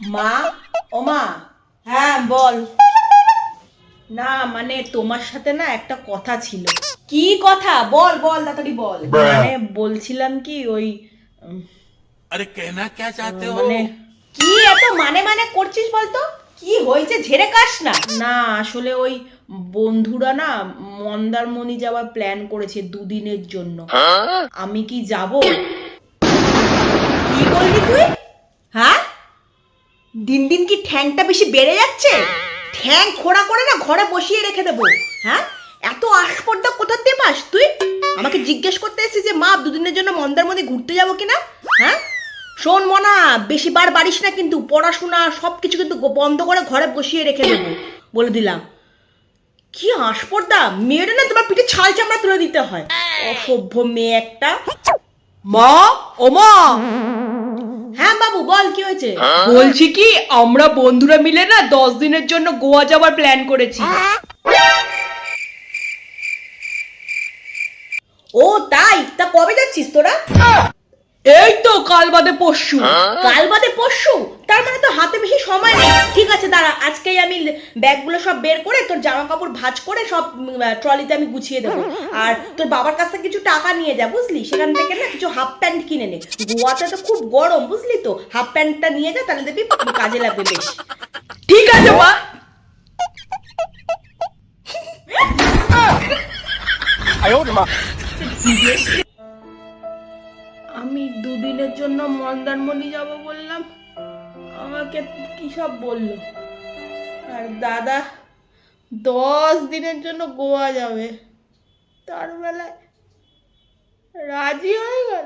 মা, ও মা। হ্যাঁ বল। না মানে তোমার সাথে না একটা কথা ছিল। কি কথা? বল বল তাড়াতাড়ি বল। মানে বলছিলাম কি ওই উম, अरे कहना क्या चाहते हो? মানে কি এত মানে মানে করছিস বলতো? কি হয়েছে, ঝেড়ে কাশ না। না আসলে ওই বন্ধুরা না মন্দারমণি যাওয়ার প্ল্যান করেছে দুদিনের জন্য। আমি কি যাব? কি বললি তুই? হ্যাঁ, দিন দিন কি ঠ্যাংটা বেশি বেড়ে যাচ্ছে? ঠ্যাং খোড়া করে না ঘরে বসিয়ে রেখে দেবো। হ্যাঁ, এত আসপর্দা কোথা দিয়ে পাস তুই? আমাকে জিজ্ঞেস করতে এসেছিস যে মা দুদিনের জন্য মন্দারমণি ঘুরতে যাবো কিনা? হ্যাঁ, শোন মনা, বেশি বার বাড়িস না কিন্তু, পড়াশোনা সব কিছু কিন্তু বন্ধ করে ঘরে বসিয়ে রেখে দেবো বলে দিলাম। কি আসপর্দা, মেয়েটা না তোমার পিঠে ছাল চামড়া তুলে দিতে হয়। অসভ্য মেয়ে একটা। মা, ও মা, হ্যাঁ বাবু বল, কি হয়েছে? বলছি কি আমরা বন্ধুরা মিলে না 10 দিনের জন্য গোয়া যাওয়ার প্ল্যান করেছি। ও তাই? তা কবে যাচ্ছিস তোরা? এই তো কাল বাদে পরশু। কাল বাদে পরশু? তার মানে তো হাতে বেশি সময় নেই। ঠিক আছে দাঁড়া, আজকেই আমি ব্যাগগুলো সব বের করে তোর জামা কাপড় ভাঁজ করে সব ট্রলিতে আমি গুছিয়ে দেবো। আর তোর বাবার কাছ থেকে কিছু টাকা নিয়ে যা, বুঝলি? সেখান থেকে না কিছু হাফ প্যান্ট কিনে নে। গোয়াতে তো খুব গরম, বুঝলি তো? হাফ প্যান্টটা নিয়ে যা, তাহলে দেখবি কাজে লাগবে বেশ। ঠিক আছে মা। আমি দুদিনের জন্য মন্দারমণি যাব বললাম, আমাকে কি সব বললো। আর দাদা 10 দিনের জন্য গোয়া যাবে, তার বেলায় রাজি হয়ে গেল।